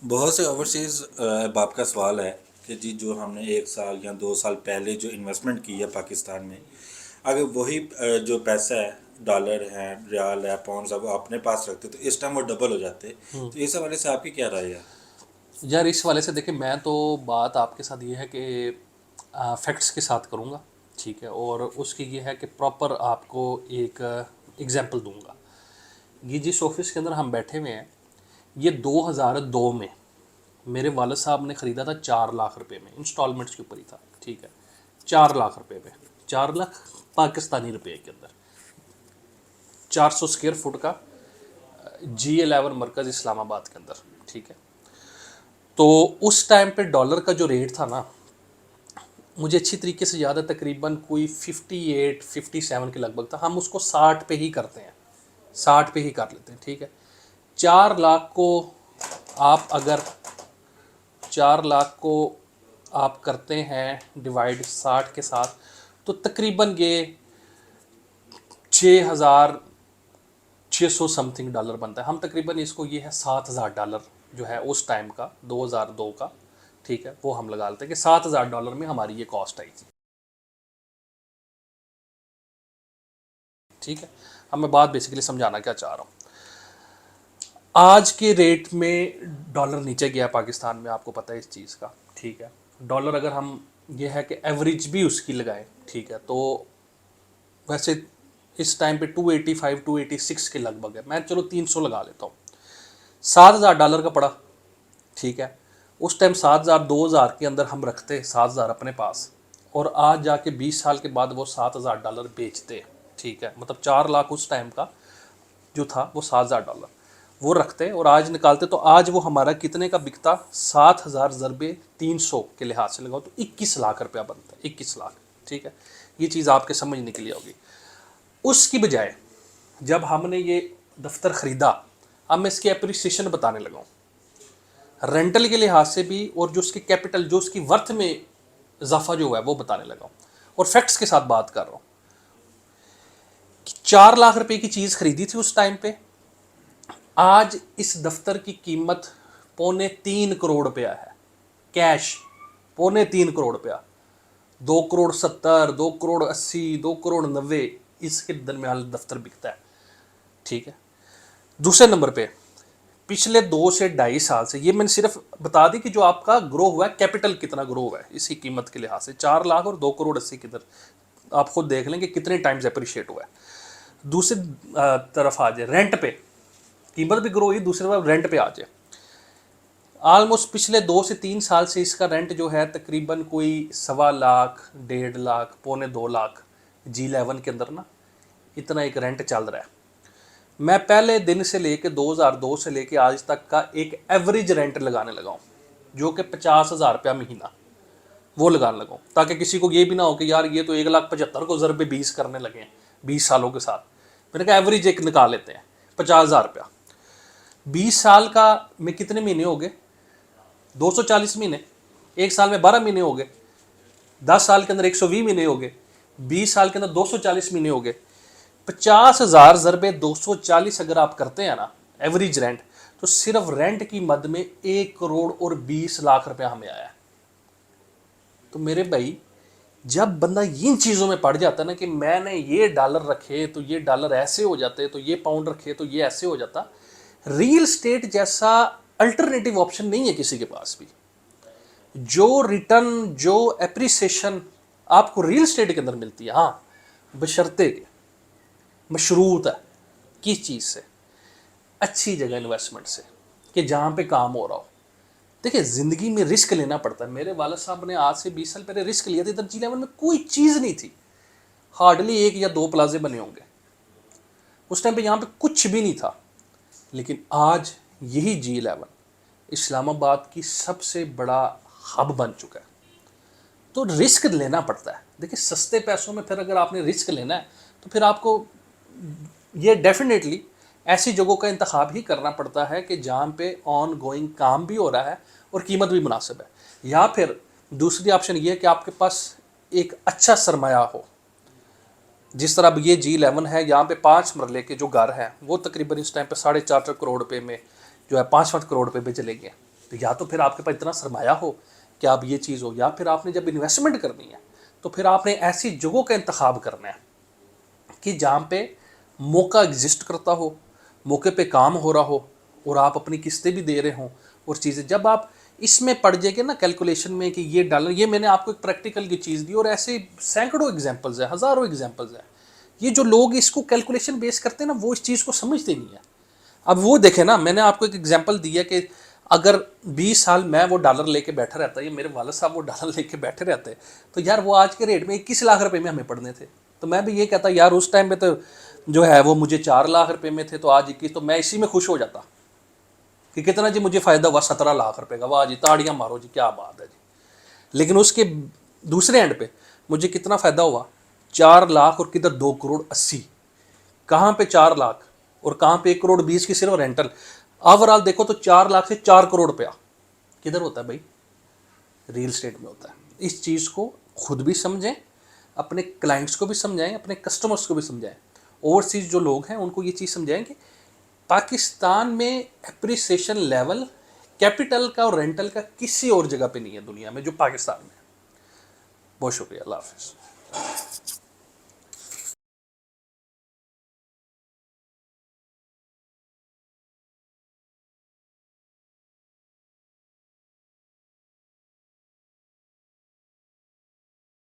बहुत से ओवरसीज़ बाप का सवाल है कि जी जो हमने 1 साल या 2 साल पहले जो इन्वेस्टमेंट की है पाकिस्तान में, अगर वही जो पैसा है, डॉलर है, रियाल है, पाउंड्स है, वो अपने पास रखते तो इस टाइम वो डबल हो जाते। तो इस हवाले से आपकी क्या राय है? यार इस वाले से देखिए, मैं तो बात आपके साथ ये है कि फैक्ट्स के साथ करूँगा। ठीक है, और उसकी ये है कि प्रॉपर आपको एक एग्जांपल दूंगा। ये जिस ऑफिस के अंदर हम बैठे हुए हैं, ये 2002 में मेरे वालद साहब ने ख़रीदा था 4 लाख रुपए में, इंस्टॉलमेंट्स के ऊपर ही था। ठीक है, 4 लाख रुपए में, 4 लाख पाकिस्तानी रुपए के अंदर, 400 स्क्वायर फुट का G11 मरकज़ इस्लामाबाद के अंदर। ठीक है, तो उस टाइम पे डॉलर का जो रेट था ना, मुझे अच्छी तरीके से याद है, तकरीबन कोई 58 57 के लगभग था। हम उसको 60 पे ही करते हैं, 60 पे ही कर लेते हैं। ठीक है, 4 लाख को आप अगर 4 लाख को आप करते हैं डिवाइड 60 के साथ, तो तकरीबन ये 6,600 समथिंग डॉलर बनता है। हम तकरीबन इसको, ये है $7,000 जो है उस टाइम का, 2002 का। ठीक है, वो हम लगा लेते हैं कि $7,000 में हमारी ये कॉस्ट आई थी। ठीक है, अब मैं बात बेसिकली समझाना क्या चाह रहा हूँ। आज के रेट में डॉलर नीचे गया पाकिस्तान में, आपको पता है इस चीज़ का। ठीक है, डॉलर अगर हम, ये है कि एवरेज भी उसकी लगाएं, ठीक है, तो वैसे इस टाइम पे 285 286 के लगभग है। मैं चलो 300 लगा लेता हूँ। $7,000 का पड़ा। ठीक है, उस टाइम 7,000 2,000 के अंदर हम रखते 7,000 अपने पास, और आज जाके 20 साल के बाद वो $7,000 बेचते। ठीक है, मतलब 4 लाख उस टाइम का जो था वो $7,000 वो रखते और आज निकालते, तो आज वो हमारा कितने का बिकता? 7,000 ज़रबे 300 के लिहाज से लगाओ तो 21 लाख रुपया बनता है, 21 लाख। ठीक है, ये चीज़ आपके समझने के लिए होगी। उसकी बजाय जब हमने ये दफ्तर ख़रीदा, अब मैं इसकी एप्रिसिएशन बताने लगा हूँ, रेंटल के लिहाज से भी, और जो उसकी कैपिटल, जो उसकी वर्थ में इजाफा जो है वो बताने लगा हूँ, और फैक्ट्स के साथ बात कर रहा हूँ कि 4 लाख रुपए की चीज़ खरीदी थी उस टाइम पे, आज इस दफ्तर की कीमत ₹3.25 करोड़ है, कैश। ₹3.25 करोड़, 2,70 करोड़, 2,80 करोड़, 2,90 करोड़, इसके दरमियान दफ्तर बिकता है। ठीक है, दूसरे नंबर पे, पिछले 2 से 2.5 साल से, ये मैंने सिर्फ बता दी कि जो आपका ग्रो हुआ है, कैपिटल कितना ग्रो हुआ है इसकी कीमत के लिहाज से, 4 लाख और 2,80 करोड़ की तरफ आप खुद देख लें कि कितने टाइम्स अप्रिशिएट हुआ है। दूसरी तरफ आ जाए, रेंट पे कीमत भी ग्रो हुई, दूसरी तरफ रेंट पे आ जाए, ऑलमोस्ट पिछले 2 से 3 साल से इसका रेंट जो है तकरीबन कोई 1.25 लाख, 1.5 लाख, पौने 2 लाख, G11 के अंदर ना, इतना एक रेंट चल रहा है। मैं पहले दिन से लेके 2002 से लेके आज तक का एक एवरेज रेंट लगाने लगा हूँ, जो कि 50,000 रुपया महीना, वो लगाने लगा हूँ, ताकि किसी को ये भी ना हो कि यार ये तो 1,75,000 को ज़रबे 20 करने लगे हैं 20 सालों के साथ। मैंने कहा एवरेज एक निकाल लेते हैं, 50,000 रुपया। 20 साल का में कितने महीने हो गए? 240 महीने। एक साल में 12 महीने हो गए, 10 साल के अंदर 120 महीने हो गए, 20 साल के अंदर 240 महीने हो गए। 50,000 ज़रबे 240 अगर आप करते हैं ना एवरेज रेंट, तो सिर्फ रेंट की मद में 1,20,00,000 रुपया हमें आया है। तो मेरे भाई, जब बंदा इन चीज़ों में पड़ जाता है ना कि मैंने ये डॉलर रखे तो ये डॉलर ऐसे हो जाते, तो ये पाउंड रखे तो ये ऐसे हो जाता, रियल स्टेट जैसा अल्टरनेटिव ऑप्शन नहीं है किसी के पास भी। जो रिटर्न, जो एप्रिसिएशन आपको रियल स्टेट के अंदर मिलती है, हाँ, बशर्ते के मशरूत है किस चीज़ से? अच्छी जगह इन्वेस्टमेंट से, कि जहाँ पे काम हो रहा हो। देखिए, ज़िंदगी में रिस्क लेना पड़ता है। मेरे वाला साहब ने आज से 20 साल पहले रिस्क लिया था। इधर G11 में कोई चीज़ नहीं थी, हार्डली 1 या 2 प्लाजे बने होंगे उस टाइम पे, यहाँ पे कुछ भी नहीं था। लेकिन आज यही G11 इस्लामाबाद की सबसे बड़ा हब बन चुका है। तो रिस्क लेना पड़ता है। देखिए, सस्ते पैसों में फिर अगर आपने रिस्क लेना है, तो फिर आपको ये डेफिनेटली ऐसी जगहों का इंतखाब ही करना पड़ता है कि जहाँ पे ऑन गोइंग काम भी हो रहा है और कीमत भी मुनासिब है। या फिर दूसरी ऑप्शन ये है कि आपके पास एक अच्छा सरमाया हो, जिस तरह अब ये G11 है, यहाँ पे 5 मरले के जो घर हैं वो तकरीबन इस टाइम पे 4.5 करोड़ रुपये में जो है 5-5 करोड़ रुपये पे चले गए। तो या तो फिर आपके पास इतना सरमाया हो कि आप ये चीज़ हो, या फिर आपने जब इन्वेस्टमेंट करनी है तो फिर आपने ऐसी जगहों का इंतखाब करना है कि जहाँ पे मौका एग्जिस्ट करता हो, मौके पे काम हो रहा हो और आप अपनी किस्तें भी दे रहे हों और चीज़ें। जब आप इसमें पड़ जाएंगे ना कैलकुलेशन में कि ये डॉलर, ये मैंने आपको एक प्रैक्टिकल की चीज़ दी और ऐसे सैकड़ों एग्जांपल्स हैं, हज़ारों एग्जांपल्स हैं। ये जो लोग इसको कैलकुलेशन बेस करते हैं ना, वो इस चीज़ को समझते नहीं है। अब वो देखें ना, मैंने आपको एक एग्जांपल दिया कि अगर 20 साल मैं वो डॉलर लेके बैठा रहता, या मेरे वाले साहब वो डॉलर लेके बैठे रहते, तो यार वो आज के रेट में 21 लाख रुपए में हमें पड़ने थे। तो मैं भी ये कहता यार उस टाइम पे तो जो है वो मुझे 4 लाख रुपए में थे, तो आज 21, तो मैं इसी में खुश हो जाता कि कितना जी मुझे फ़ायदा हुआ, 17 लाख रुपए का, वाह जी ताड़ियाँ मारो जी, क्या बात है जी। लेकिन उसके दूसरे एंड पे मुझे कितना फ़ायदा हुआ, 4 लाख और किधर 2 करोड़ 80, कहाँ पे 4 लाख और कहाँ पे 1 करोड़ 20 की सिर्फ रेंटल। ओवरऑल देखो तो 4 लाख से 4 करोड़ रुपया किधर होता है भाई, रियल स्टेट में होता है। इस चीज़ को खुद भी समझें, अपने क्लाइंट्स को भी समझाएं, अपने कस्टमर्स को भी समझाएं। ओवरसीज जो लोग हैं उनको ये चीज़ समझाएं कि पाकिस्तान में एप्रिसिएशन लेवल कैपिटल का और रेंटल का किसी और जगह पे नहीं है दुनिया में जो पाकिस्तान में है। बहुत शुक्रिया, अल्लाह हाफिज़।